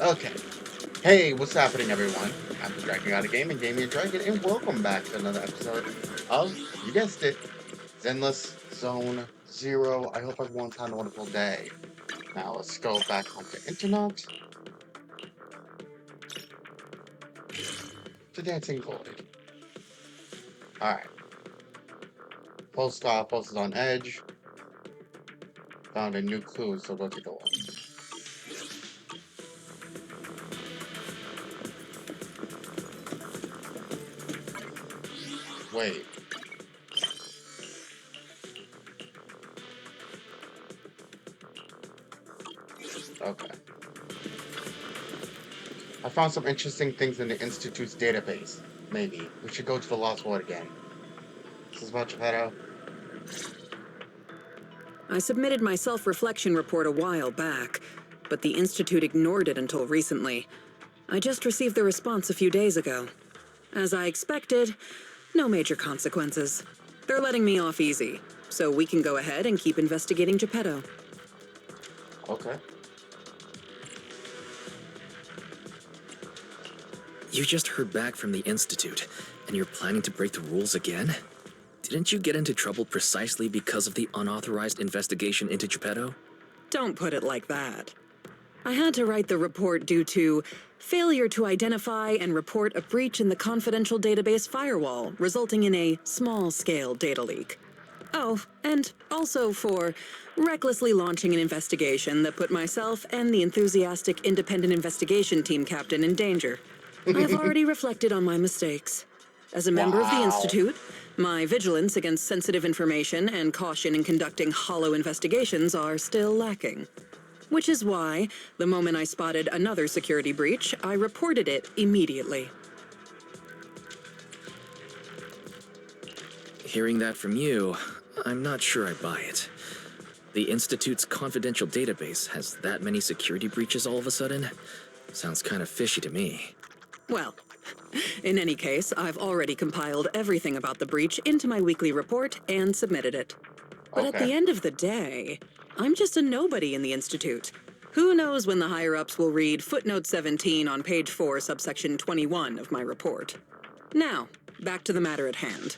Okay. Hey, what's happening, everyone? I'm D.Dragon Got a Game and Gaming Dragon, and welcome back to another episode of, you guessed it, Zenless Zone Zero. I hope everyone's had a wonderful day. Now let's go back onto internet to Dancing Void. Alright. Posted on Edge. Found a new clue, so go take a look. Wait. Okay. I found some interesting things in the Institute's database. Maybe. We should go to the Lost Void again. This is about Geppetto. I submitted my self-reflection report a while back, but the Institute ignored it until recently. I just received the response a few days ago. As I expected, no major consequences. They're letting me off easy, so we can go ahead and keep investigating Geppetto. Okay. You just heard back from the Institute, and you're planning to break the rules again? Didn't you get into trouble precisely because of the unauthorized investigation into Geppetto? Don't put it like that. I had to write the report due to failure to identify and report a breach in the confidential database firewall, resulting in a small-scale data leak. Oh, and also for recklessly launching an investigation that put myself and the enthusiastic independent investigation team captain in danger. I've already reflected on my mistakes. As a member of the Wow. Institute, my vigilance against sensitive information and caution in conducting hollow investigations are still lacking. Which is why, the moment I spotted another security breach, I reported it immediately. Hearing that from you, I'm not sure I buy it. The Institute's confidential database has that many security breaches all of a sudden? Sounds kind of fishy to me. Well, in any case, I've already compiled everything about the breach into my weekly report and submitted it. But at Okay. the end of the day, I'm just a nobody in the Institute. Who knows when the higher-ups will read footnote 17 on page 4, subsection 21 of my report. Now, back to the matter at hand.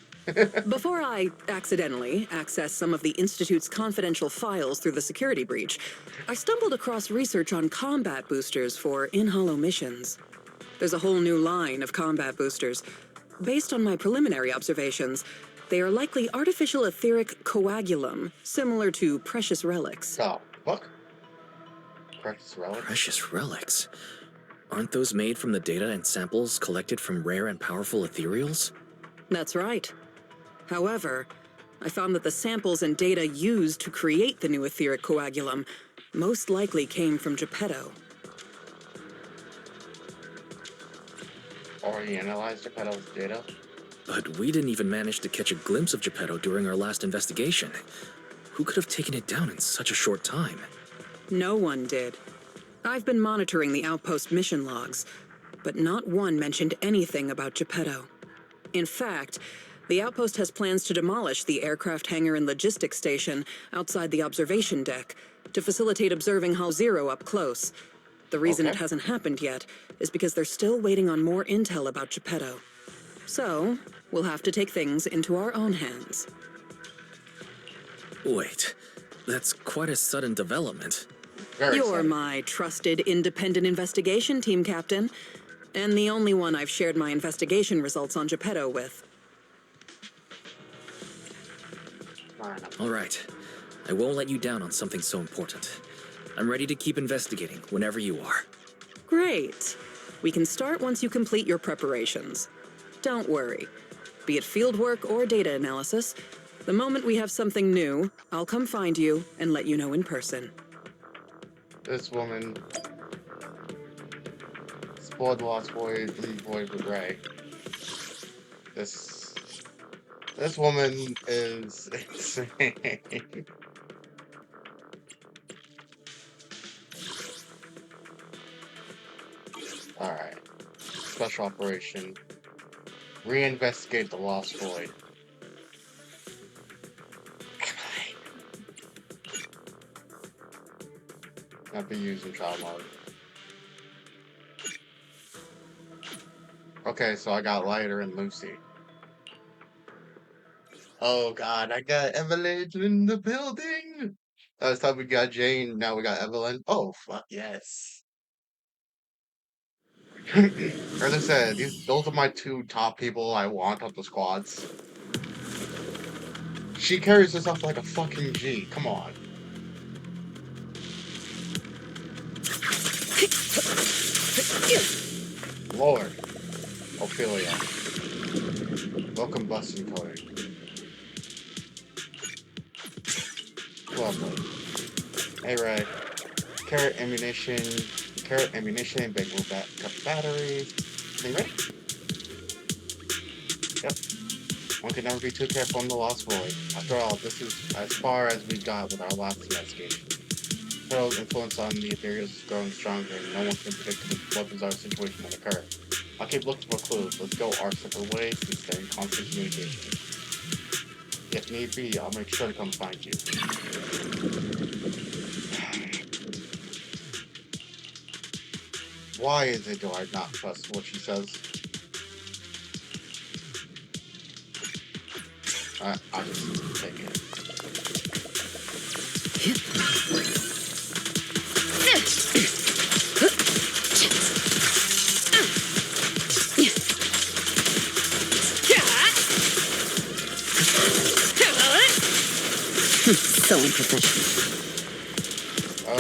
Before I accidentally access some of the Institute's confidential files through the security breach, I stumbled across research on combat boosters for in-hollow missions. There's a whole new line of combat boosters. Based on my preliminary observations, they are likely artificial etheric coagulum, similar to precious relics. Oh, fuck. Precious relic. Precious relics? Aren't those made from the data and samples collected from rare and powerful ethereals? That's right. However, I found that the samples and data used to create the new etheric coagulum most likely came from Geppetto. Already analyzed Geppetto's data. But we didn't even manage to catch a glimpse of Geppetto during our last investigation. Who could have taken it down in such a short time? No one did. I've been monitoring the outpost mission logs, but not one mentioned anything about Geppetto. In fact, the outpost has plans to demolish the aircraft hangar and logistics station outside the observation deck to facilitate observing Hull Zero up close. The reason it Okay. hasn't happened yet is because they're still waiting on more intel about Geppetto. So, we'll have to take things into our own hands. Wait, that's quite a sudden development. Very You're sudden. my trusted independent investigation team captain, and the only one I've shared my investigation results on Geppetto with. Fine. All right, I won't let you down on something so important. I'm ready to keep investigating whenever you are. Great. We can start once you complete your preparations. Don't worry. Be it fieldwork or data analysis, the moment we have something new, I'll come find you and let you know in person. This woman spoiled the Lost Void with Ray. This woman is insane. Alright. Special operation. Reinvestigate the Lost Void. Not be used in trial mode. Okay, so I got Lighter and Lucy. Oh god, I got Evelyn in the building! Last time we got Jane, now we got Evelyn. Oh, fuck yes. As I said, those are my two top people I want on the squads. She carries herself like a fucking G. Come on. Lord. Ophelia. Welcome, Bustin' Cody. Lovely. Hey, Ray. Carrot ammunition, big blue cup batteries. Are you ready? Yep. One can never be too careful in the Lost Void. After all, this is as far as we got with our last investigation. Pearl's influence on the Ethereals is growing stronger, and no one can predict what bizarre situation will occur. I'll keep looking for clues. Let's go our separate ways and stay in constant communication. If need be, I'll make sure to come find you. Why is it do I not trust what she says? I'll just take it. So unprofessional.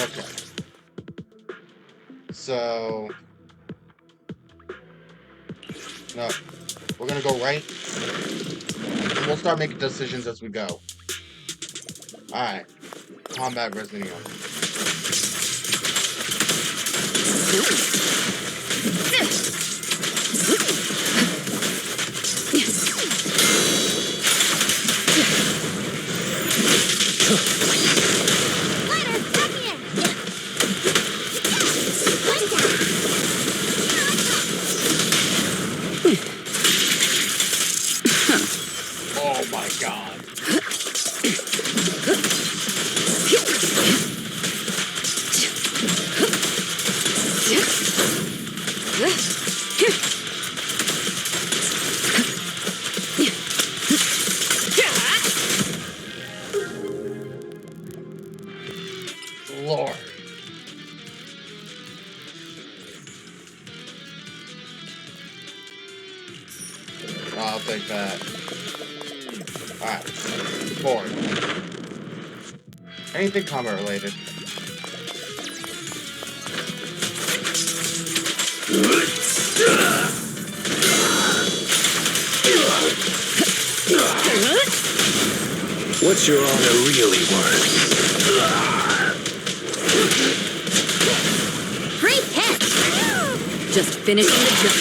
Okay. So... No. We're gonna go right. And we'll start making decisions as we go. Alright. Combat Resident Evil. Oh my god. Lord. I'll take that. Alright. Forward. Anything combat related. What's your honor really worth? Great catch! Just finishing the job.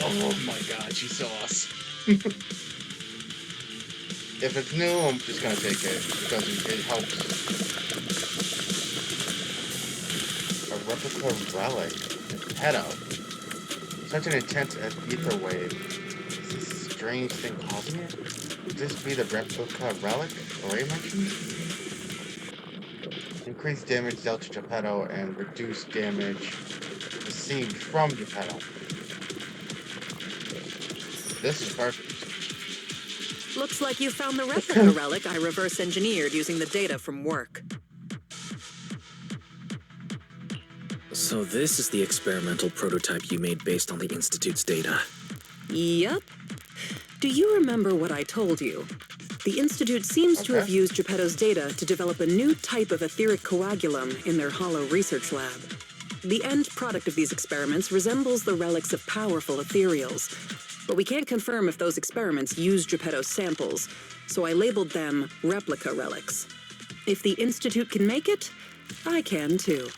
Oh my god, she's so awesome. If it's new, I'm just gonna take it because it helps. A replica relic. Pedo. Such an intense ether wave. Is this strange thing causing it? Would this be the replica relic Ray mentioned? Increased damage dealt to Geppetto and reduced damage received from Geppetto. This is perfect. Looks like you found the replica relic I reverse engineered using the data from work. So this is the experimental prototype you made based on the Institute's data. Yep. Do you remember what I told you? The Institute seems to have used Geppetto's data to develop a new type of etheric coagulum in their hollow research lab. The end product of these experiments resembles the relics of powerful ethereals, but we can't confirm if those experiments use Geppetto's samples, so I labeled them replica relics. If the Institute can make it, I can too.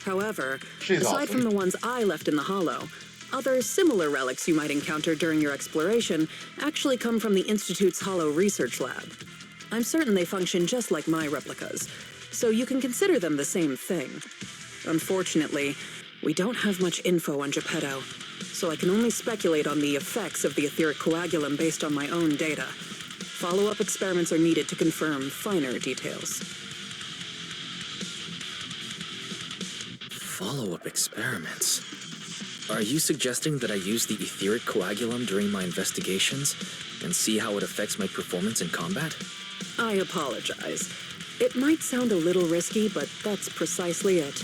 However, aside from the ones I left in the hollow, other similar relics you might encounter during your exploration actually come from the Institute's hollow research lab. I'm certain they function just like my replicas, so you can consider them the same thing. Unfortunately, we don't have much info on Geppetto, so I can only speculate on the effects of the etheric coagulum based on my own data. Follow-up experiments are needed to confirm finer details. Follow-up experiments. Are you suggesting that I use the etheric coagulum during my investigations and see how it affects my performance in combat? I apologize. It might sound a little risky, but that's precisely it.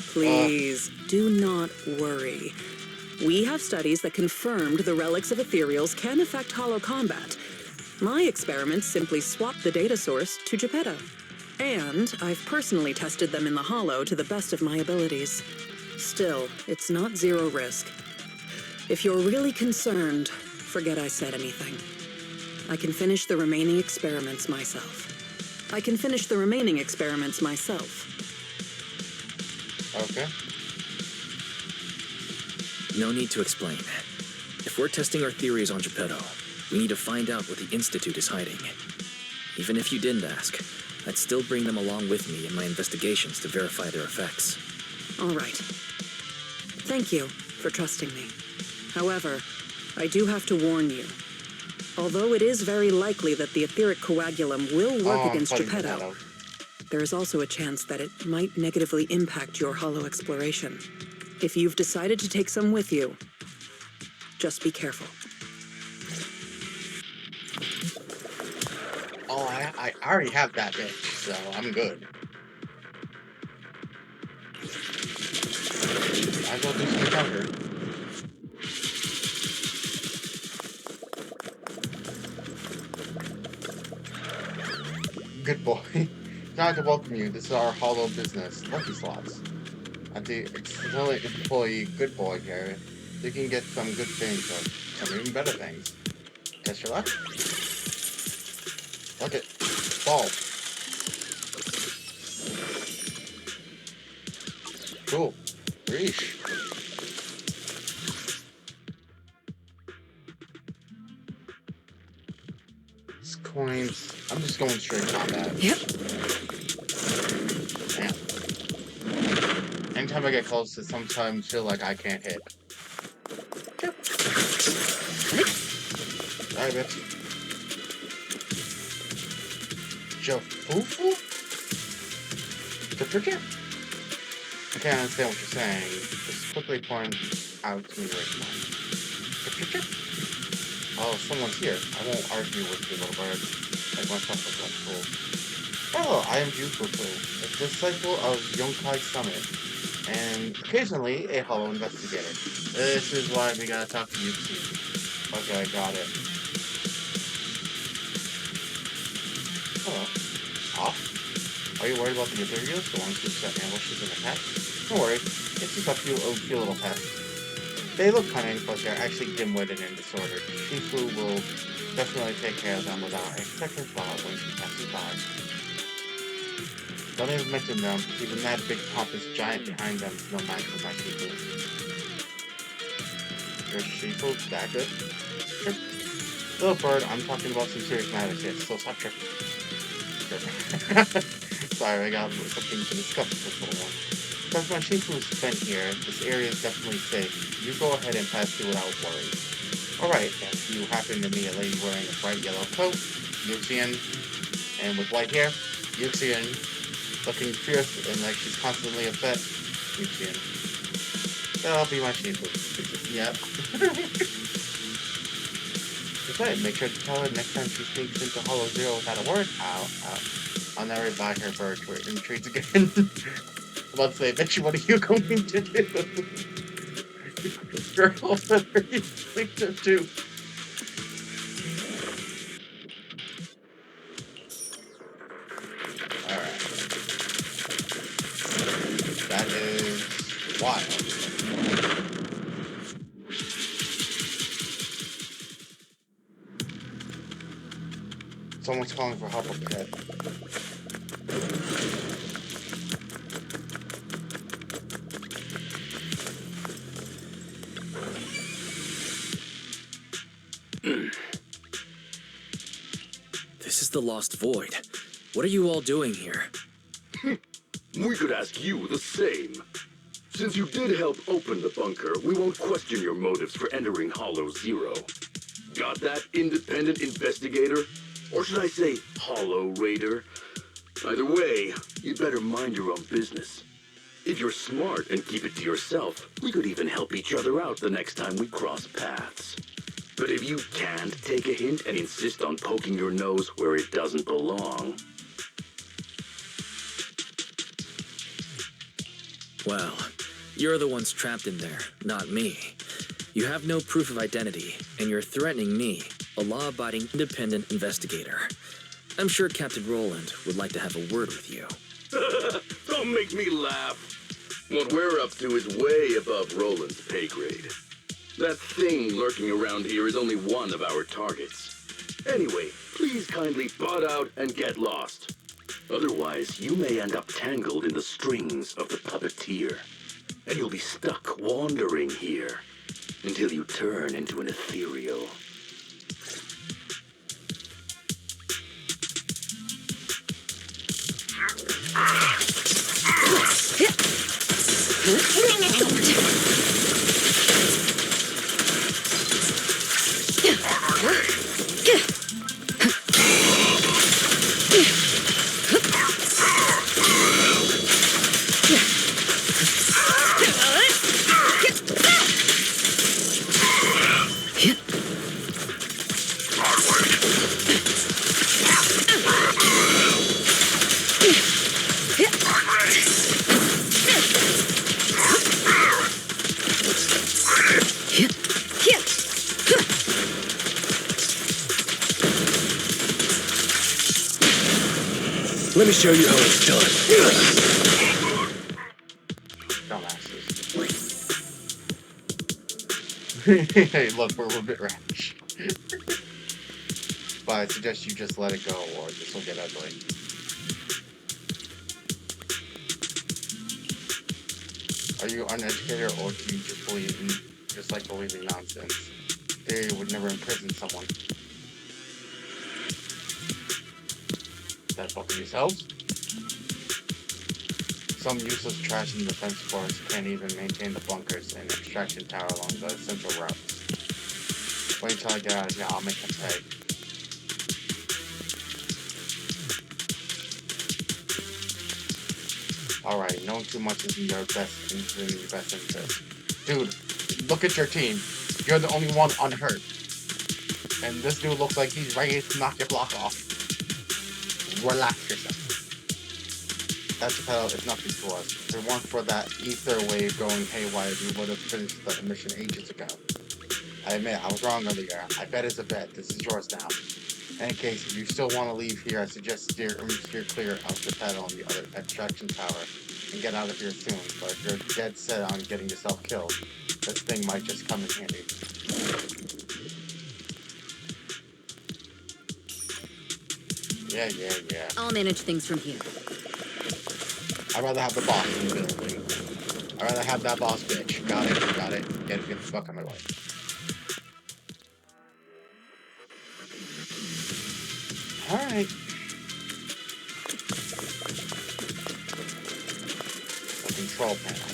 Please, do not worry. We have studies that confirmed the relics of ethereals can affect hollow combat. My experiments simply swapped the data source to Geppetto. And I've personally tested them in the hollow to the best of my abilities. Still, it's not zero risk. If you're really concerned, forget I said anything. I can finish the remaining experiments myself. Okay. No need to explain. If we're testing our theories on Geppetto, we need to find out what the Institute is hiding. Even if you didn't ask, I'd still bring them along with me in my investigations to verify their effects. All right. Thank you for trusting me. However, I do have to warn you. Although it is very likely that the etheric coagulum will work against Geppetto, there is also a chance that it might negatively impact your hollow exploration. If you've decided to take some with you, just be careful. Oh, I already have that bitch, so I'm good. Might as well do some counter. Good boy. It's not to welcome you. This is our hollow business. Lucky slots. At the excellent employee, good boy here. You can get some good things or some even better things. Test your luck. Look it. Ball. Cool. Reach. These coins. I'm just going straight combat. Yep. Damn. Anytime I get close, I sometimes feel like I can't hit. Yep. Alright, bitch. Jafufu? Jafufu? I can't understand what you're saying. Just quickly point out to me right now. Jafufu? Oh, someone's here. I won't argue with you, little bird. Like myself with one fool. Hello, I am Jufufu, a disciple of Yonkai Summit, and occasionally a hollow investigator. This is why we gotta talk to you too. Okay, got it. Hello. Off? Are you worried about the ethereals, the ones who set ambushes and attack? Don't worry, it's just a few little pests. They look cunning, but they're actually dim-witted and disordered. Shifu will definitely take care of them without a second thought when she passes by. Don't even mention them. Even that big pompous giant behind them is no match for my Shifu. Your Shifu that good? Sure. Little bird, I'm talking about some serious matters here, so stop tripping. Sorry, I got something to discuss with this little one. Because my Shifu's been here, this area is definitely safe. You go ahead and pass through without worry. Alright, if you happen to meet a lady wearing a bright yellow coat, Yuxian, and with white hair, Yuxian, looking fierce and like she's constantly upset, Yuxian. That'll be my Shifu. Yep. That's right, make sure to tell her next time she sneaks into Hollow Zero without a word. I'll never buy her bird treats again. I'm about to say, bitch, what are you going to do? Girl, what are you going to do? Alright. That is wild. Someone's calling for help up ahead. This is the Lost Void. What are you all doing here? We could ask you the same. Since you did help open the bunker, we won't question your motives for entering Hollow Zero. Got that, independent investigator? Or should I say, Hollow Raider? Either way, you'd better mind your own business. If you're smart and keep it to yourself, we could even help each other out the next time we cross paths. But if you can't take a hint and insist on poking your nose where it doesn't belong... Well, you're the ones trapped in there, not me. You have no proof of identity, and you're threatening me, a law-abiding independent investigator. I'm sure Captain Roland would like to have a word with you. Don't make me laugh. What we're up to is way above Roland's pay grade. That thing lurking around here is only one of our targets. Anyway, please kindly butt out and get lost. Otherwise, you may end up tangled in the strings of the puppeteer. And you'll be stuck wandering here until you turn into an ethereal. Let me show you how it's done. Dumbasses. Hey, look, we're a little bit rash. But I suggest you just let it go, or this will get ugly. Are you uneducated, or do you just believe in, just like believing nonsense? They would never imprison someone. That both of yourselves? Some useless trash in the defense force can't even maintain the bunkers and extraction tower along the central routes. Wait until I get out of here, I'll make them pay. Alright, knowing too much is in your best interest. Dude, look at your team. You're the only one unhurt. And this dude looks like he's ready to knock your block off. Relax yourself. That Geppetto is nothing to us. If it weren't for that ether wave going haywire, we would have finished the mission ages ago. I admit, I was wrong earlier. I bet it's a bet. This is yours now. In any case, if you still want to leave here, I suggest steer clear of Geppetto and the other extraction tower and get out of here soon. But if you're dead set on getting yourself killed, this thing might just come in handy. Yeah. I'll manage things from here. I'd rather have the boss in the building. I'd rather have that boss bitch. Got it. Get the fuck out of my way. Alright. The control panel.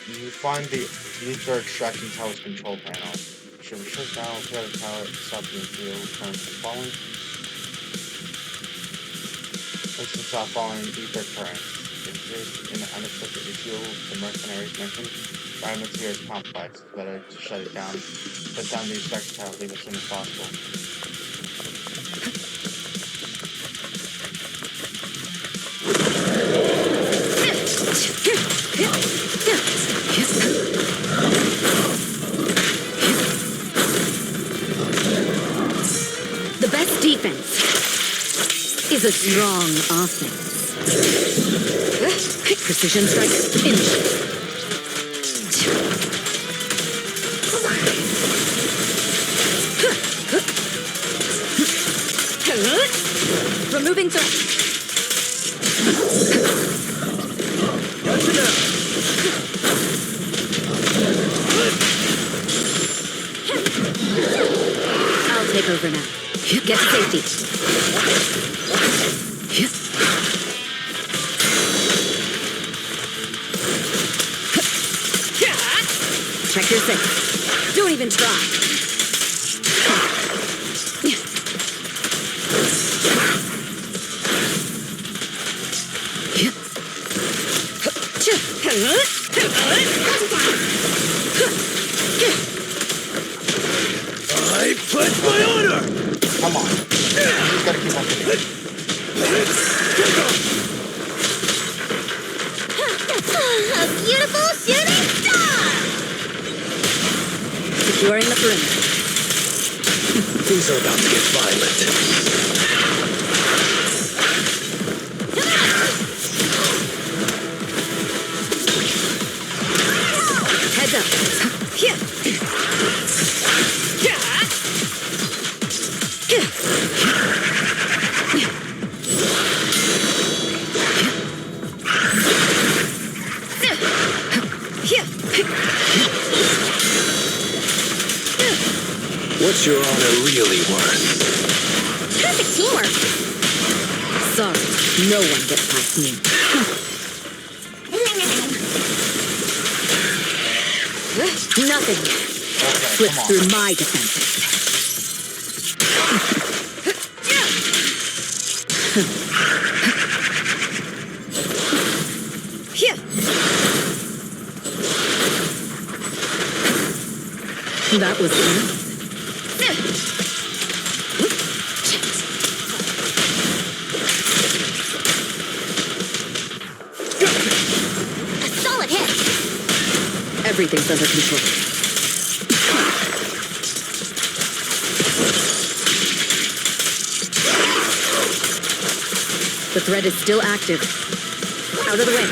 You find the ether extraction tower's control panel. Should we shut down the tower to stop the fuel current from falling? Let's just stop following ether currents. If there's an unexpected issue the mercenaries mentioned, environment here is complex. It's better to shut it down. Shut down the extraction tower, leave as soon as possible. The best defense is a strong offense. Precision strike, finish. Removing threat. Gotcha now. I'll take over now. Get to safety. Check your six. Don't even try. A beautiful shooting star! Securing the perimeter. Things are about to get violent. Heads up. Here. What's your honor really worth? Perfect teamwork. Sorry, no one gets past me. Nothing. Okay, Slips come on. through my defenses. Here. That was enough. A solid hit. Everything's under control. The threat is still active. Out of the way.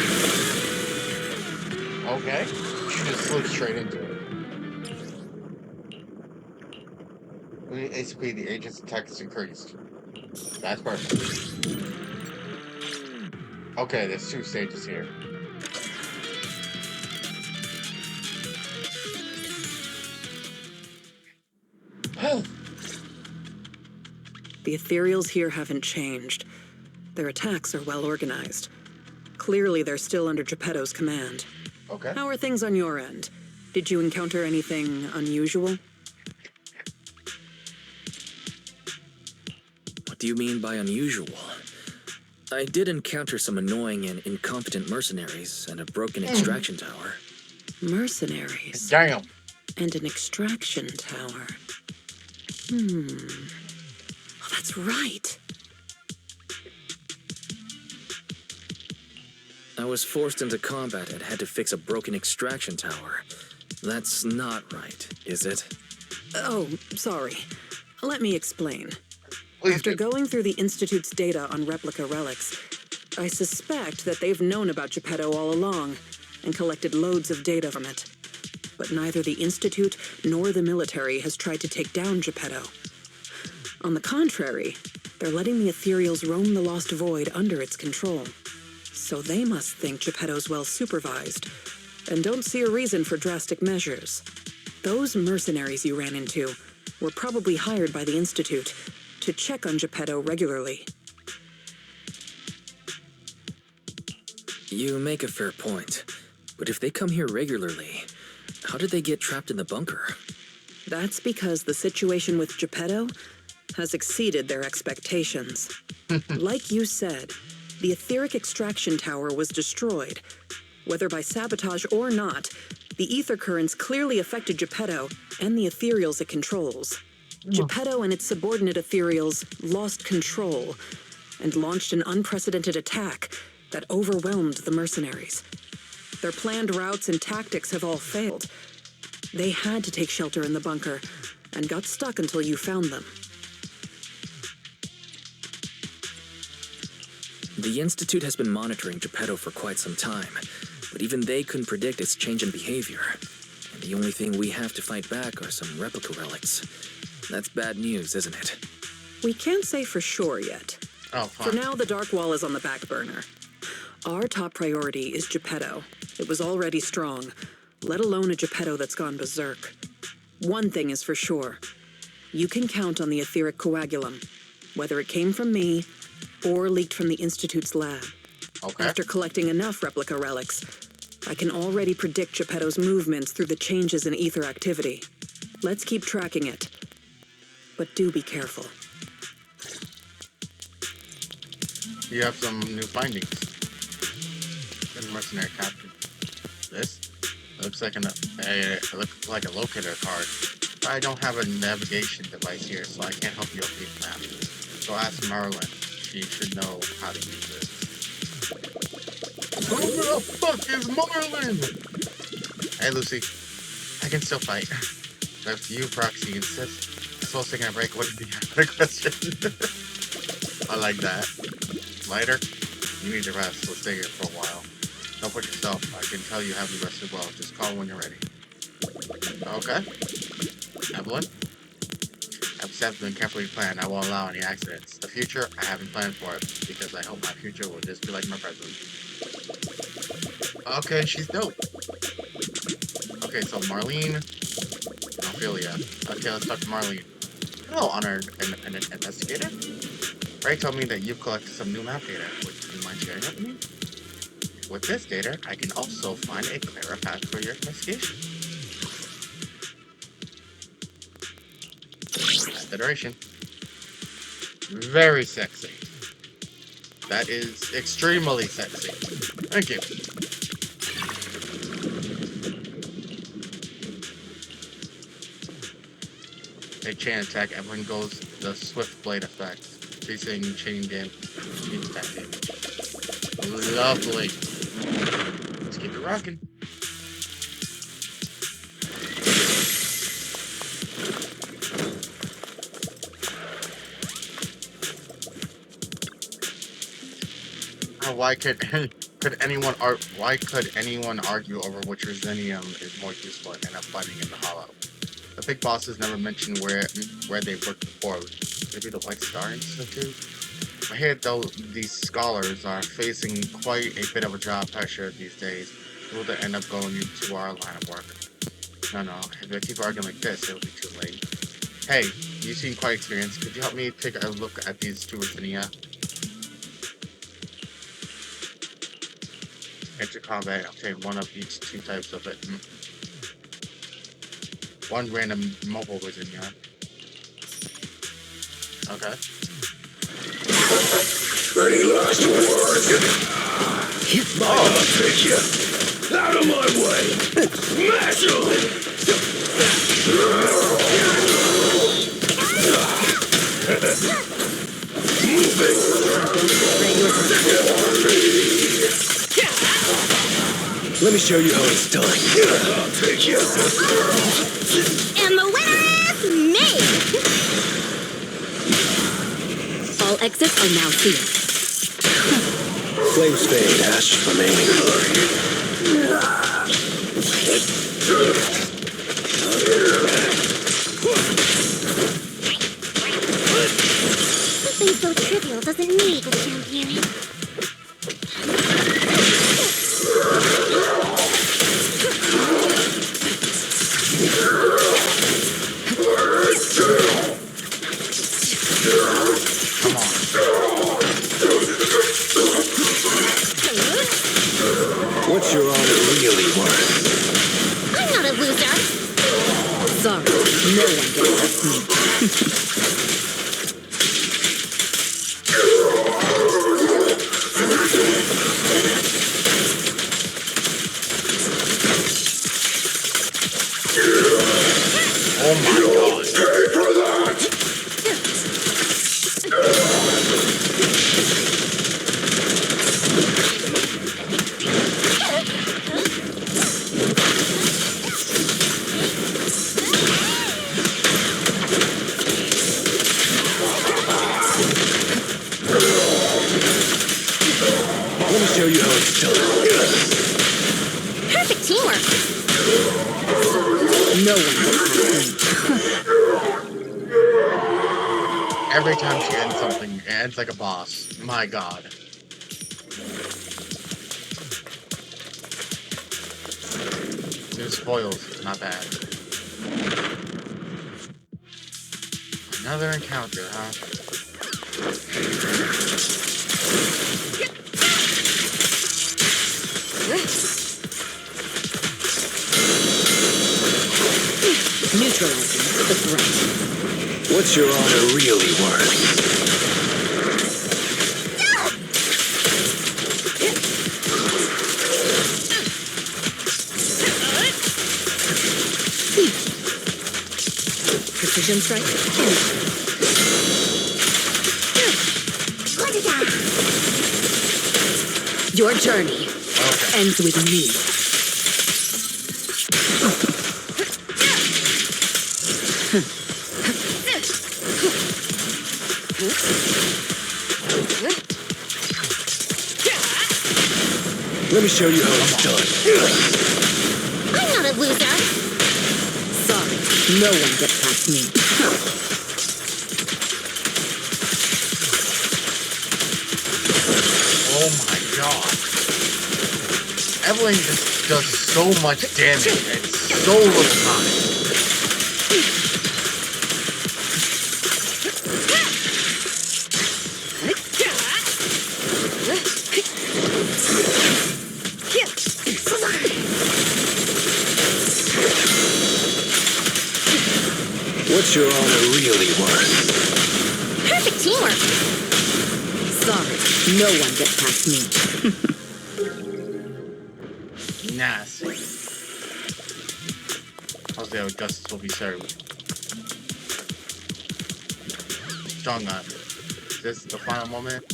Okay. She just slipped straight into it. ACP, the agent's attack is increased. That's perfect. Okay, there's 2 stages here. The ethereals here haven't changed. Their attacks are well organized. Clearly, they're still under Geppetto's command. Okay. How are things on your end? Did you encounter anything unusual? What do you mean by unusual? I did encounter some annoying and incompetent mercenaries and a broken extraction tower. Mercenaries. Damn. And an extraction tower. Oh, that's right. I was forced into combat and had to fix a broken extraction tower. That's not right, is it? Oh, sorry. Let me explain. Please After do. going through the Institute's data on replica relics, I suspect that they've known about Geppetto all along and collected loads of data from it. But neither the Institute nor the military has tried to take down Geppetto. On the contrary, they're letting the ethereals roam the Lost Void under its control. So they must think Geppetto's well supervised and don't see a reason for drastic measures. Those mercenaries you ran into were probably hired by the Institute to check on Geppetto regularly. You make a fair point. But if they come here regularly, how did they get trapped in the bunker? That's because the situation with Geppetto has exceeded their expectations. Like you said, the etheric extraction tower was destroyed. Whether by sabotage or not, the ether currents clearly affected Geppetto and the ethereals it controls. Geppetto and its subordinate ethereals lost control and launched an unprecedented attack that overwhelmed the mercenaries. Their planned routes and tactics have all failed. They had to take shelter in the bunker and got stuck until you found them. The Institute has been monitoring Geppetto for quite some time, but even they couldn't predict its change in behavior. And the only thing we have to fight back are some replica relics. That's bad news, isn't it? We can't say for sure yet. Oh, For fine. now, the Dark Wall is on the back burner. Our top priority is Geppetto. It was already strong, let alone a Geppetto that's gone berserk. One thing is for sure. You can count on the etheric coagulum, whether it came from me or leaked from the Institute's lab. Okay. After collecting enough replica relics, I can already predict Geppetto's movements through the changes in ether activity. Let's keep tracking it. But do be careful. You have some new findings. In mercenary captain. This looks like it looks like a locator card. I don't have a navigation device here, so I can't help you update the map. So ask Merlin. She should know how to use this. Who the fuck is Marlin? Hey, Lucy. I can still fight. But if you, Proxy, insist, I suppose taking a break wouldn't be out of the question. I like that. Lighter, you need to rest. We'll stay here for a while. Don't put yourself. I can tell you haven't rested well. Just call when you're ready. Okay. Evelyn? I've steps been carefully planned. I won't allow any accidents. The future, I haven't planned for it because I hope my future will just be like my present. Okay, she's dope. Okay, so Marlene, Ophelia. Okay, let's talk to Marlene. Hello, honored independent investigator. Ray told me that you've collected some new map data. Would you mind sharing it with me? With this data, I can also find a clearer path for your investigation. Federation. Very sexy. That is extremely sexy. Thank you. A chain attack, everyone goes the swift blade effect. Facing chain damage. Lovely. Let's keep it rocking. Why could anyone argue over which Resinium is more useful and end up fighting in the Hollow? The big bosses never mentioned where they worked before. Maybe the White Star Institute? I hear though these scholars are facing quite a bit of a job pressure these days. Will they end up going into our line of work? No. If they keep arguing like this, it'll be too late. Hey, you seem quite experienced. Could you help me take a look at these two Resinia? Enter combat, obtain one of each two types of it. One random mobile Resinia. Okay. Any last words? I'll take you out of my way. Smash him! Moving. Let me show you how it's done. I'll take you. And the winner is me! All exits are now sealed. Flames fade, ashes remaining. Something so trivial doesn't need a champion. What's your honor really worth? I'm not a loser. Sorry, no one gets past me. Oh my god. Pay for that! Let me show you how it's done. Perfect teamwork. No one gets past me. Every time she ends something, it ends like a boss. My god. Two spoils, not bad. Another encounter, huh? Neutralizing the threat. What's your honor really worth? Precision strike. Your journey Okay. ends with me. Let me show you how it's done. I'm not a loser. Sorry, no one gets past me. Oh my god. Evelyn just does so much damage in so little time. What's your honor really worth? Perfect teamwork. Sorry, no one gets past me. Nasty. How's the justice will be served? Strong arm. Is this the final moment?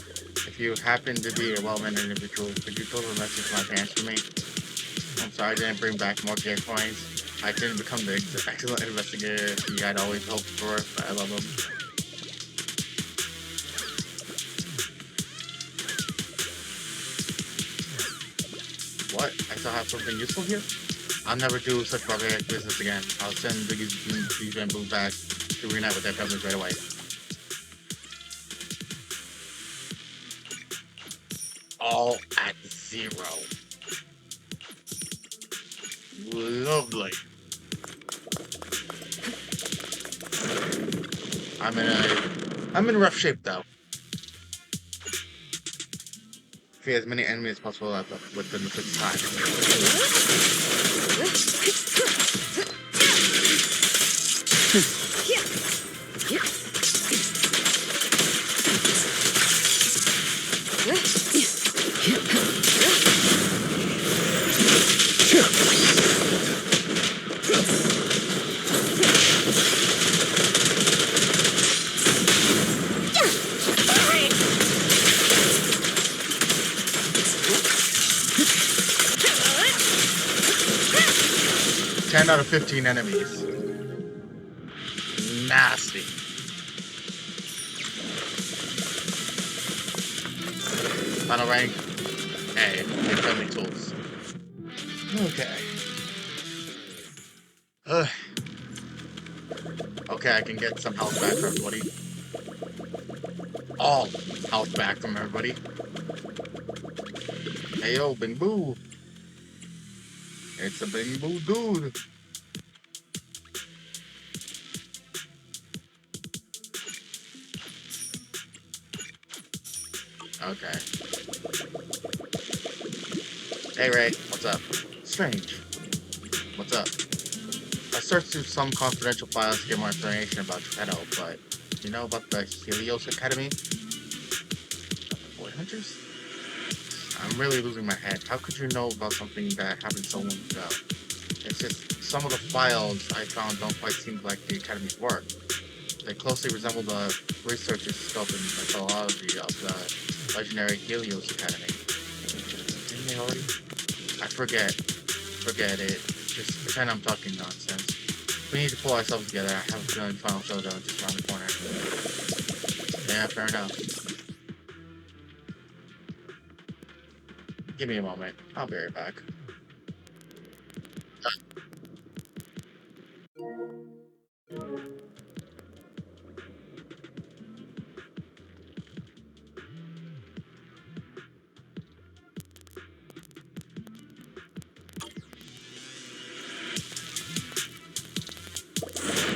If you happen to be a well-mannered individual, could you deliver a message to my parents for me? I'm sorry I didn't bring back more game coins. I didn't become the excellent investigator you had always hoped for, but I love him. What? I still have something useful here? I'll never do such barbaric business again. I'll send these bamboos back to reunite with their families right away. All at 0. Lovely. I'm in rough shape though. Defeat as many enemies as possible within the fixed time. Ten out of 15 enemies. Nasty. Final rank. A. Friendly tools. Okay. Okay, I can get some health back from everybody. All health back from everybody. Hey yo, Bing Boo. It's a Bing Boo dude. Okay. Hey Ray, what's up? Strange. What's up? I searched through some confidential files to get more information about Geppetto, but you know about the Helios Academy? The Boy Hunters? I'm really losing my head. How could you know about something that happened so long ago? It's just some of the files I found don't quite seem like the Academy's work. They closely resemble the researchers' scope and methodology of the legendary Helios Academy. Didn't they already? I forget. Forget it. Just pretend I'm talking nonsense. We need to pull ourselves together. I have a feeling the final showdown is just around the corner. Yeah, fair enough. Give me a moment. I'll be right back.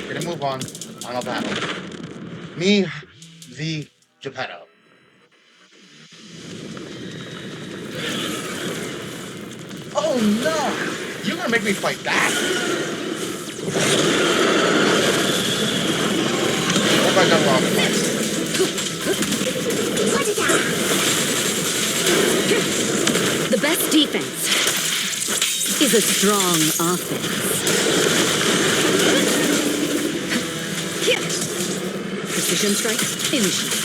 Gonna move on. Final battle. Me v. Geppetto. Oh no! You're gonna make me fight that? Hope I got wrong fight. The best defense is a strong offense. Precision strike, initiate.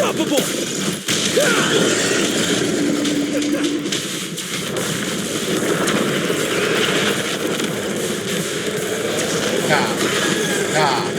Unstoppable! Nah.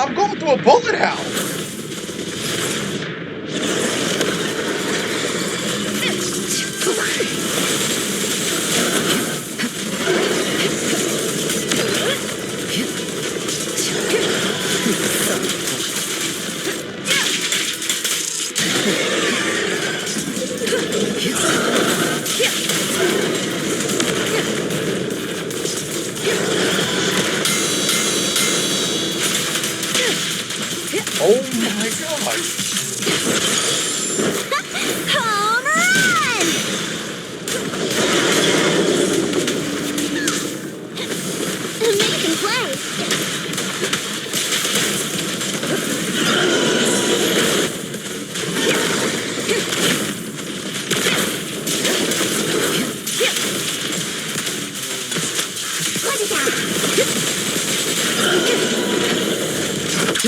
I'm going through a bullet hell. Oh my god! Home run! Amazing play. What is that?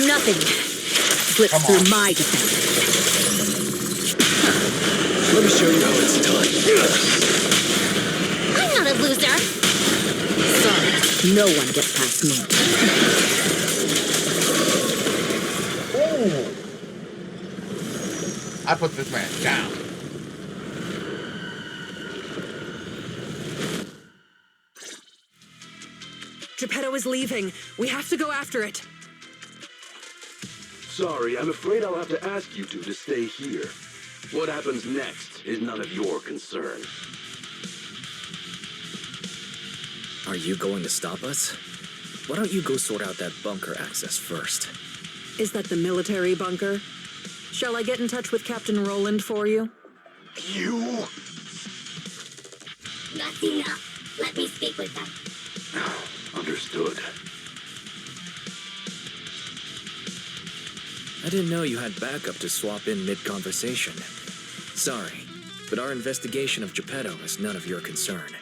Nothing slips Come through on. my defense. Let me show you how it's done. I'm not a loser. Sorry, no one gets past me. Ooh! I put this man down. Geppetto is leaving. We have to go after it. Sorry, I'm afraid I'll have to ask you two to stay here. What happens next is none of your concern. Are you going to stop us? Why don't you go sort out that bunker access first? Is that the military bunker? Shall I get in touch with Captain Roland for you? You? That's enough. Let me speak with them. Understood. I didn't know you had backup to swap in mid-conversation. Sorry, but our investigation of Geppetto is none of your concern.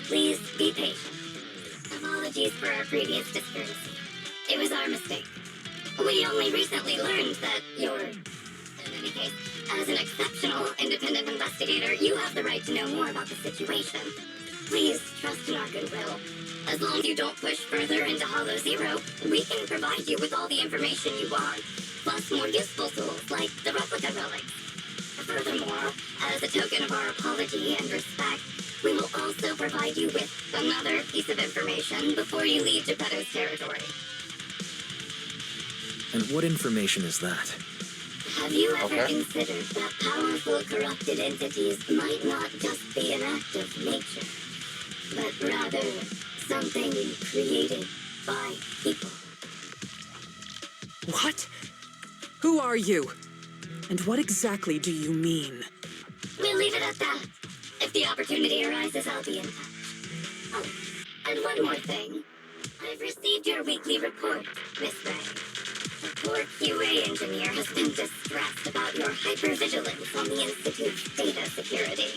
Please be patient. Apologies for our previous discourtesy. It was our mistake. We only recently learned that you're... In any case, as an exceptional independent investigator, you have the right to know more about the situation. Please trust in our goodwill. As long as you don't push further into Hollow Zero, we can provide you with all the information you want, plus more useful tools like the replica relics. Furthermore, as a token of our apology and respect, we will also provide you with another piece of information before you leave Geppetto's territory. And what information is that? Have you ever Okay. considered that powerful corrupted entities might not just be an act of nature, but rather something created by people? What? Who are you? And what exactly do you mean? We'll leave it at that. If the opportunity arises, I'll be in touch. Oh, and one more thing. I've received your weekly report, Miss Ray. The poor QA engineer has been distressed about your hypervigilance on the Institute's data security.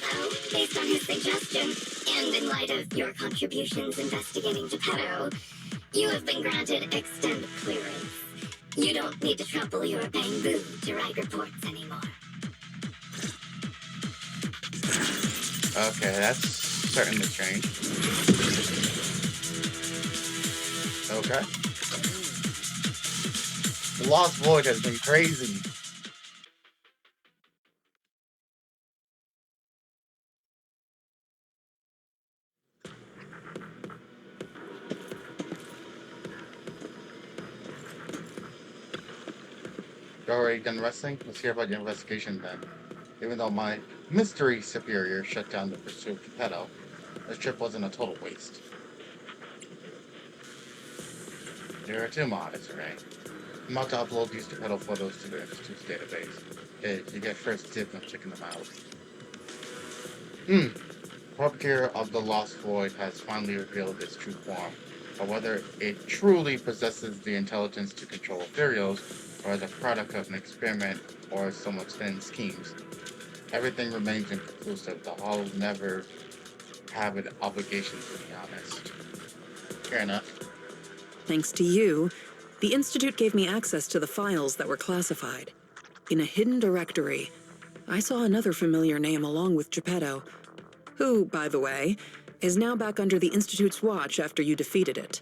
So, based on his suggestion, and in light of your contributions investigating Geppetto, you have been granted extended clearance. You don't need to trouble your bamboo to write reports anymore. Okay, that's certainly strange. Okay. The Lost Void has been crazy. You already done resting? Let's hear about your investigation then. Even though my mystery superior shut down the pursuit of Geppetto, this trip wasn't a total waste. There are two mods, right? I'm about to upload these Geppetto photos to the Institute's database. Okay, you get first dibs on checking them out. Puppeteer of the Lost Void has finally revealed its true form. but whether it truly possesses the intelligence to control ethereals, or is a product of an experiment or someone's hidden schemes, everything remains inconclusive. The Hollows never have an obligation to be honest. Fair enough. Thanks to you, the Institute gave me access to the files that were classified. In a hidden directory, I saw another familiar name along with Geppetto, who, by the way, is now back under the Institute's watch after you defeated it.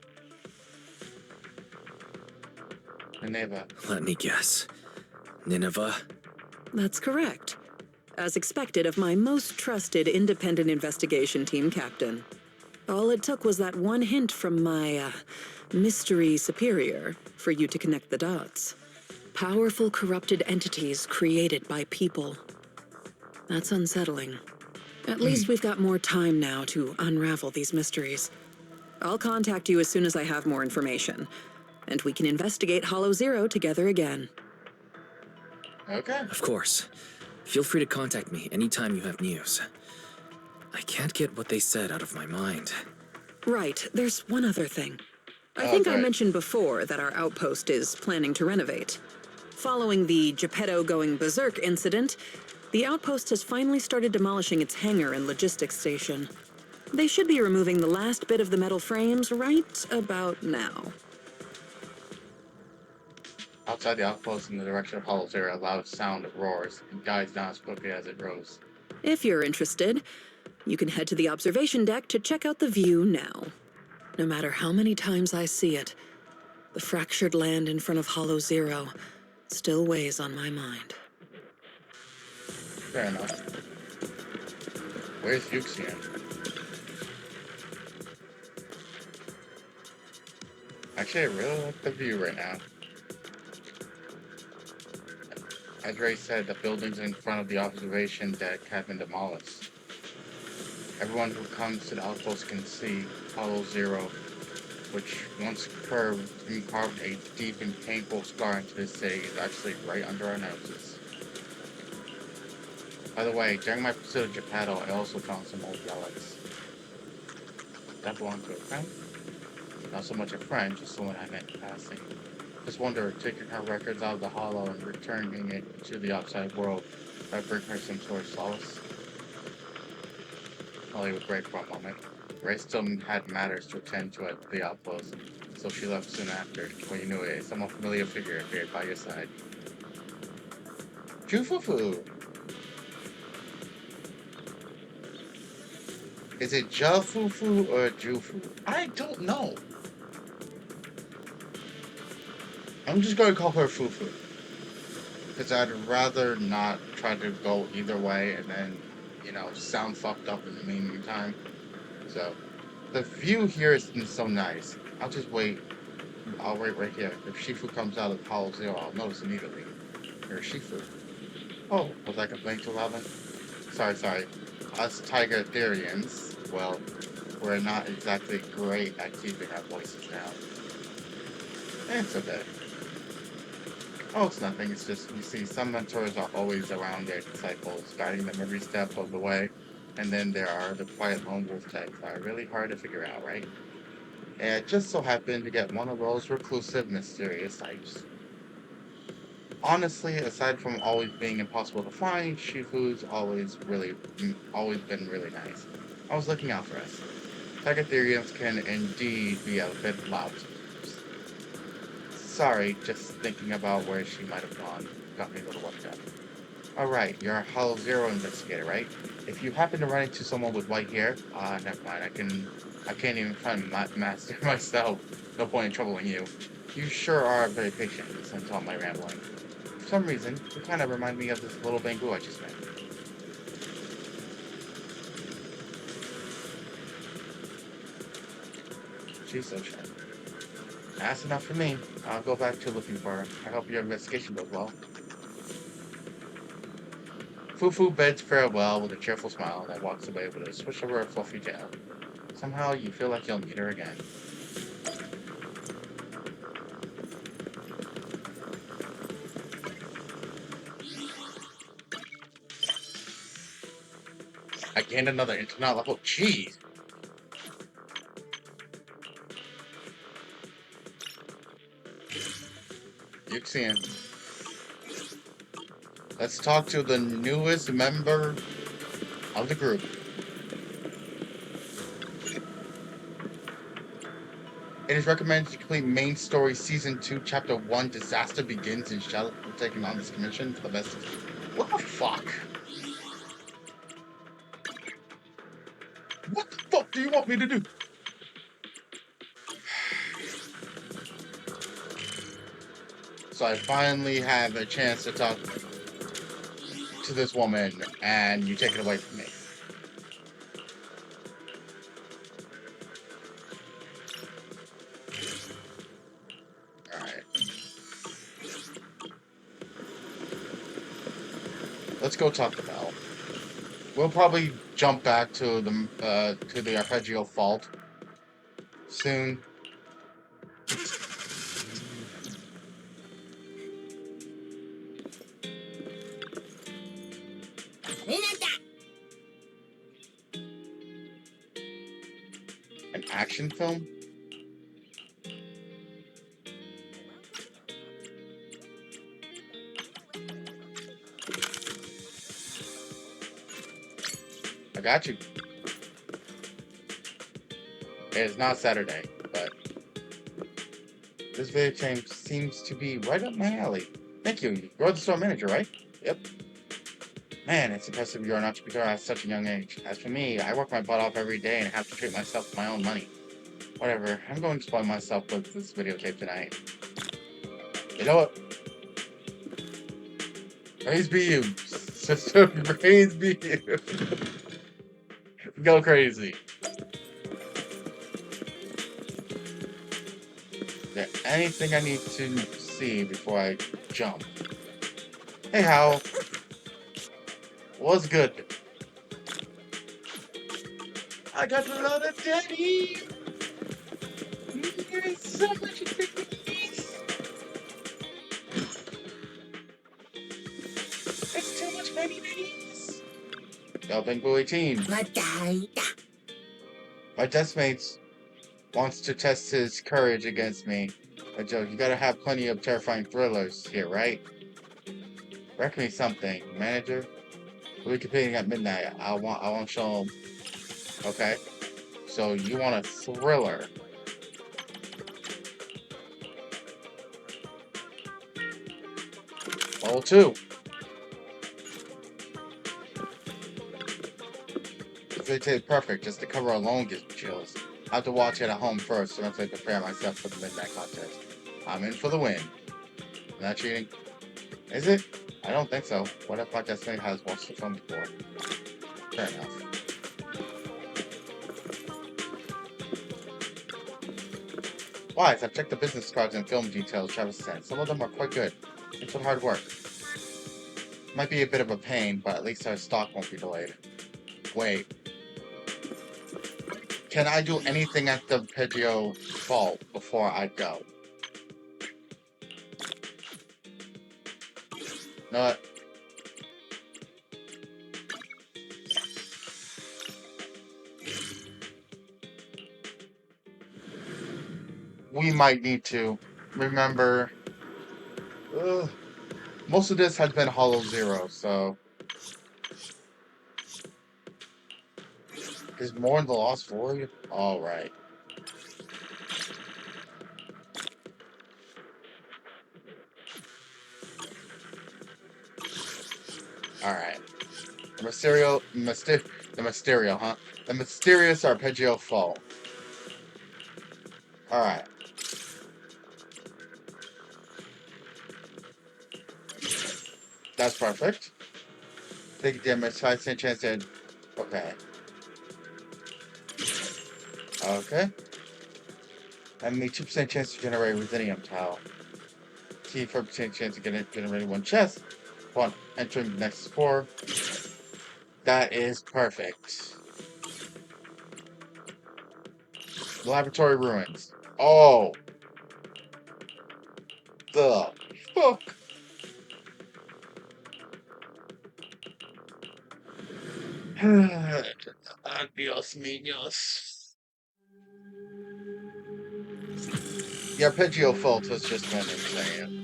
Nineveh. Let me guess. Nineveh? That's correct. As expected of my most trusted independent investigation team captain. All it took was that one hint from my, mystery superior for you to connect the dots. Powerful corrupted entities created by people. That's unsettling. At least we've got more time now to unravel these mysteries. I'll contact you as soon as I have more information, and we can investigate Hollow Zero together again. Okay. Of course. Feel free to contact me anytime you have news. I can't get what they said out of my mind. Right, there's one other thing. I Oh, think I great. mentioned before that our outpost is planning to renovate. Following the Geppetto going berserk incident, the outpost has finally started demolishing its hangar and logistics station. They should be removing the last bit of the metal frames right about now. Outside the outpost in the direction of Hollow Zero, a loud sound roars and dies down as quickly as it rose. If you're interested, you can head to the observation deck to check out the view now. No matter how many times I see it, the fractured land in front of Hollow Zero still weighs on my mind. Fair enough. Where's Yuxian? Actually, I really like the view right now. As Ray said, the buildings in front of the observation deck have been demolished. Everyone who comes to the outpost can see Hollow Zero, which once carved a deep and painful scar into the city, is actually right under our noses. By the way, during my pursuit of Geppetto, I also found some old relics. That belonged to a friend? Not so much a friend, just someone I met in passing. Just wonder, taking her records out of the hollow and returning it to the outside world, might bring her some sort of solace. Molly would break for a moment. Ray still had matters to attend to at the outpost, so she left soon after. When you knew it, a somewhat familiar figure appeared by your side. Jufufu! Is it Jafufu or Jufu? I don't know. I'm just going to call her Fufu. Because I'd rather not try to go either way and then, sound fucked up in the meantime. So, the view here isn't so nice. I'll just wait. I'll wait right here. If Shifu comes out of Hollow Zero, I'll notice immediately. Here's Shifu. Oh, was I complaining too loud then? Sorry. Us Tiger Ethereans, well, we're not exactly great at keeping our voices down. It's okay. Oh, it's nothing. It's just, you see, some mentors are always around their disciples, guiding them every step of the way. And then there are the quiet lone wolf types that are really hard to figure out, right? And it just so happened to get one of those reclusive, mysterious types. Honestly, aside from always being impossible to find, Shifu's always been really nice. I was looking out for us. Tagatherians can indeed be a bit loud. Sorry, just thinking about where she might have gone got me a little worked up. Alright, you're a Hollow Zero investigator, right? If you happen to run into someone with white hair, never mind, I can't even find my master myself. No point in troubling you. You sure are very patient, listen to all my rambling. For some reason, you kind of remind me of this little Bangu I just met. She's so shy. That's enough for me. I'll go back to looking for her. I hope your investigation goes well. Fufu bids farewell with a cheerful smile and walks away with a swish over her fluffy tail. Somehow you feel like you'll meet her again. I gained another internet level. Jeez. Keep seeing. Let's talk to the newest member of the group. It is recommended to complete main story season 2, chapter 1. Disaster begins in Shell taking on this commission for the best. What the fuck? What the fuck do you want me to do? So I finally have a chance to talk to this woman, and you take it away from me. Alright. Let's go talk to Mel. We'll probably jump back to the arpeggio fault soon. An action film? I got you. It is not Saturday, but this video game seems to be right up my alley. Thank you. You're the store manager, right? Yep. Man, it's impressive you're an entrepreneur at such a young age. As for me, I work my butt off every day and have to treat myself with my own money. Whatever, I'm going to spoil myself with this videotape tonight. You know what? Praise be you, sister. Praise be you. Go crazy. Is there anything I need to see before I jump? Hey, Hal. What's good? I got a lot of daddy. There's so much things. It's too much money, babies. Delving Boy Team. My deskmate wants to test his courage against me. But Joe, you gotta have plenty of terrifying thrillers here, right? Reckon me something, manager. We'll be competing at midnight. I won't show him. Okay. So you want a thriller? Level 2. It's perfect. Just the cover alone gives me chills. I have to watch it at home first so once I prepare myself for the midnight contest. I'm in for the win. Not cheating. Is it? I don't think so. What if my destiny has watched the film before? Fair enough. Wise, I've checked the business cards and film details Travis sent. Some of them are quite good. It's some hard work. Might be a bit of a pain, but at least our stock won't be delayed. Wait. Can I do anything at the arpeggio fault before I go? Know what? We might need to remember. Most of this has been Hollow Zero, so is more in the Lost Void? All right. All right. The Mysterio, huh? The mysterious arpeggio fall. All right. That's perfect. Take damage, 5% chance to. Okay. Okay. Enemy 2% chance to generate Ruthenium Tile. T 4% chance to generate one chest. Upon entering the next spore. That is perfect. Laboratory ruins. Oh. The fuck. Adios, niños. The arpeggio fault has just been insane.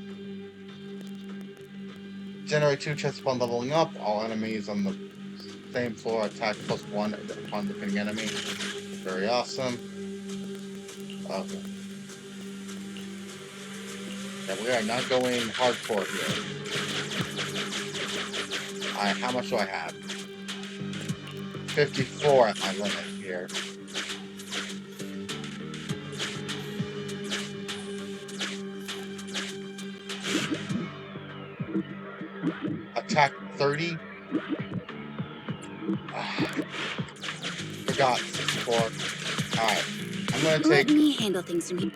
Generate 2 chests upon leveling up. All enemies on the same floor attack +1 upon defeating enemy. Very awesome. Okay. Yeah, we are not going hardcore here. Alright, how much do I have? 54 at my limit here. Attack 30. Forgot 64. Alright. I'm gonna Let take me handle things from here.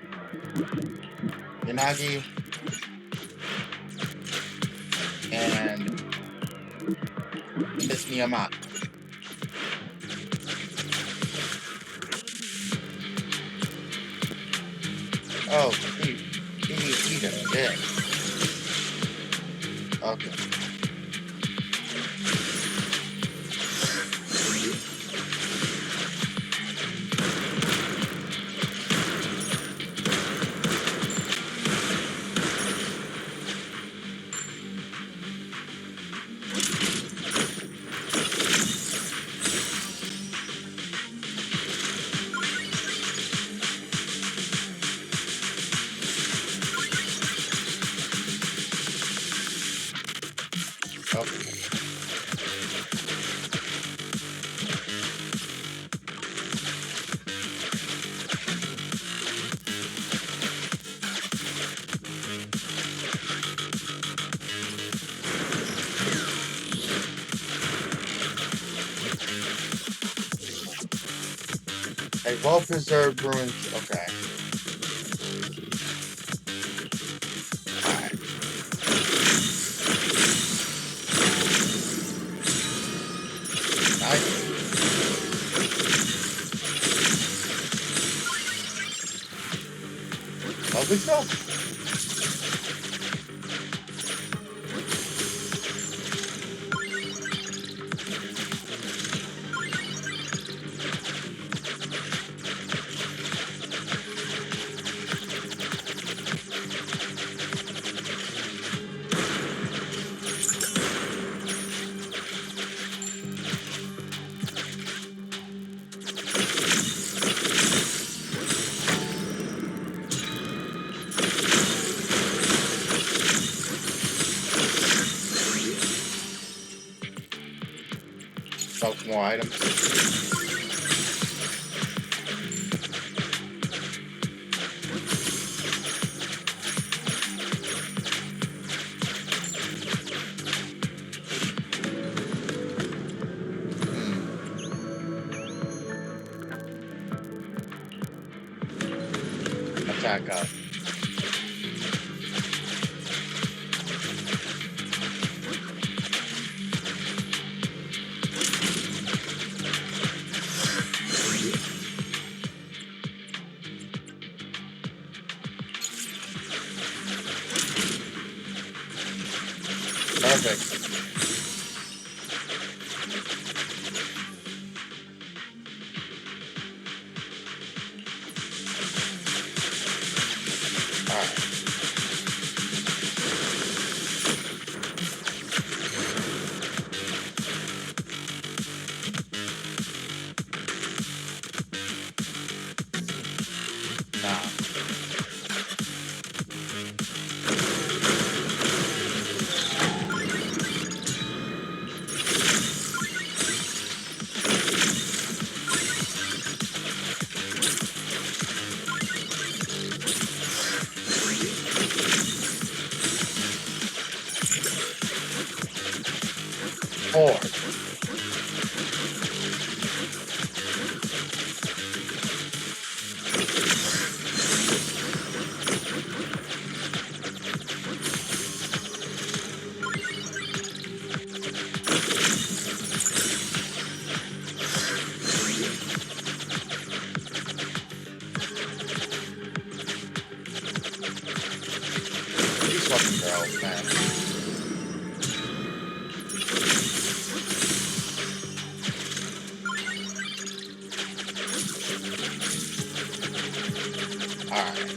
Yanagi and Miss Miyamoto. Oh, he just did. Okay. Okay. A well-preserved ruins. Okay. Alright. Nice. Lovely stuff. Sell some more items. Attack up. Perfect. Alright. Now. Four. These fucking girls, man. Alright.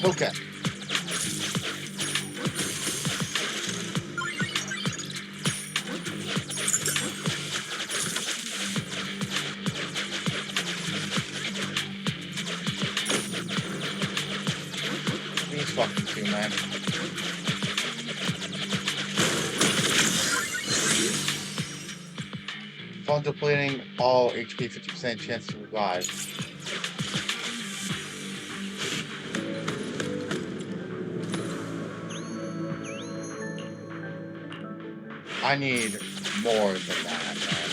Okay. These fucking two, man. Upon depleting all HP, 50% chance to revive. I need more than that, man.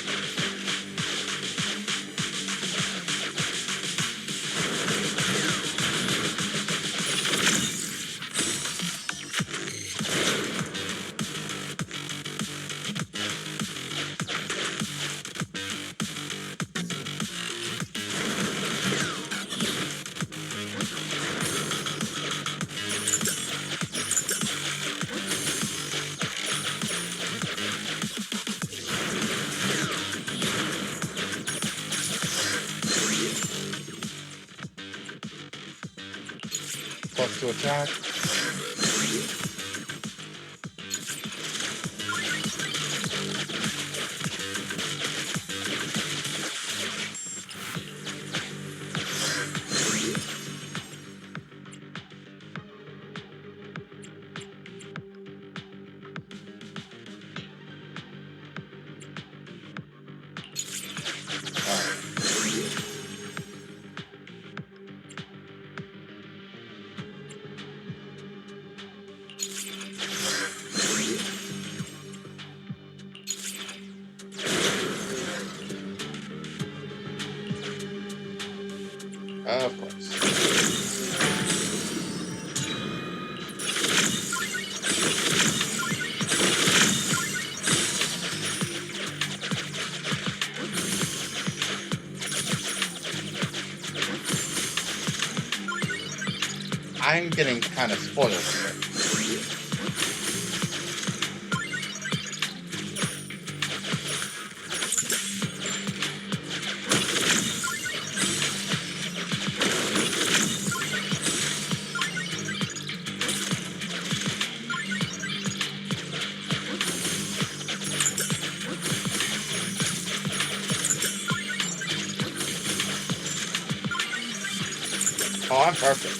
Plus to attack. Of course. I'm getting kind of spoiled here. Oh, I'm perfect.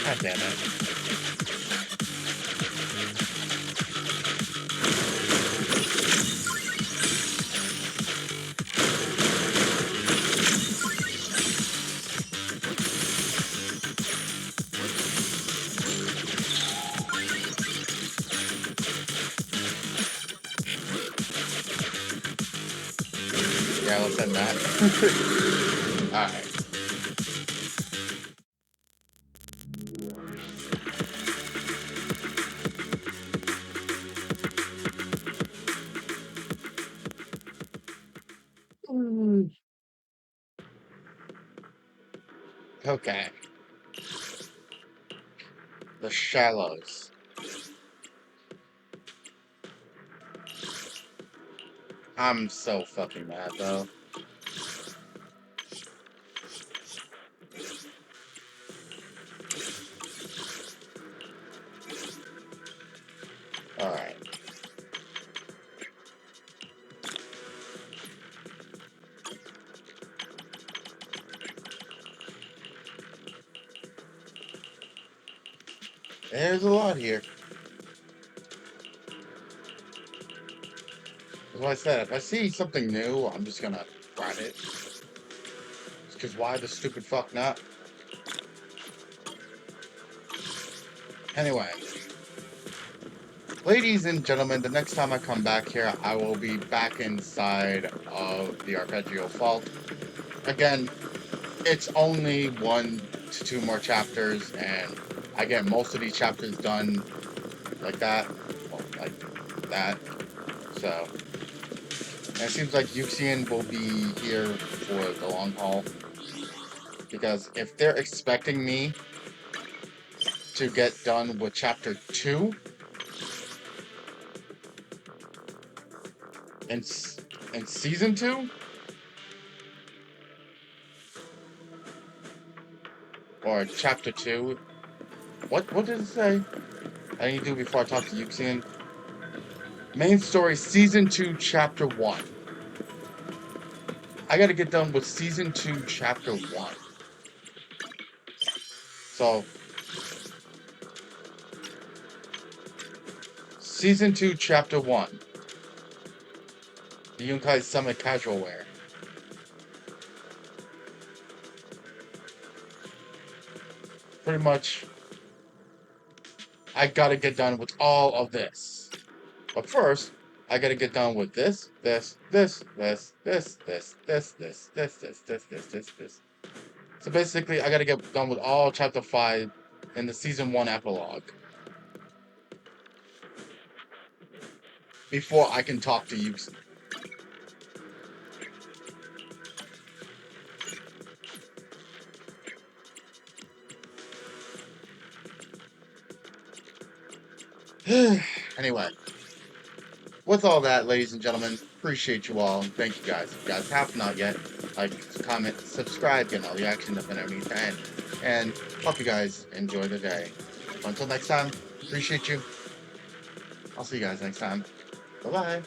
God damn it. Yeah, let's end that. Alright. Okay. The Shallows. I'm so fucking mad, though. Alright. There's a lot here. As I said, if I see something new, I'm just gonna grab it. Because why the stupid fuck not? Anyway. Ladies and gentlemen, the next time I come back here, I will be back inside of the Arpeggio Fault. Again, it's only 1 to 2 more chapters, and I get most of these chapters done like that. Well, like that. So, and it seems like Yuxian will be here for the long haul. Because if they're expecting me to get done with Chapter 2 in Season 2, or Chapter 2, what did it say? I need to do before I talk to Yuxian. Main story, Season 2, Chapter 1. I gotta get done with Season 2, Chapter 1. So, Season 2, Chapter 1. The Yunkai Summit Casual Wear. Pretty much, I gotta get done with all of this. But first, I gotta get done with this. So basically, I gotta get done with all Chapter 5 in the Season 1 epilogue. Before I can talk to you. Anyway, with all that, ladies and gentlemen, appreciate you all. Thank you guys. If you guys have not yet, like, comment, subscribe, get all the action up underneath the end. And hope you guys enjoy the day. Until next time, appreciate you. I'll see you guys next time. Bye-bye.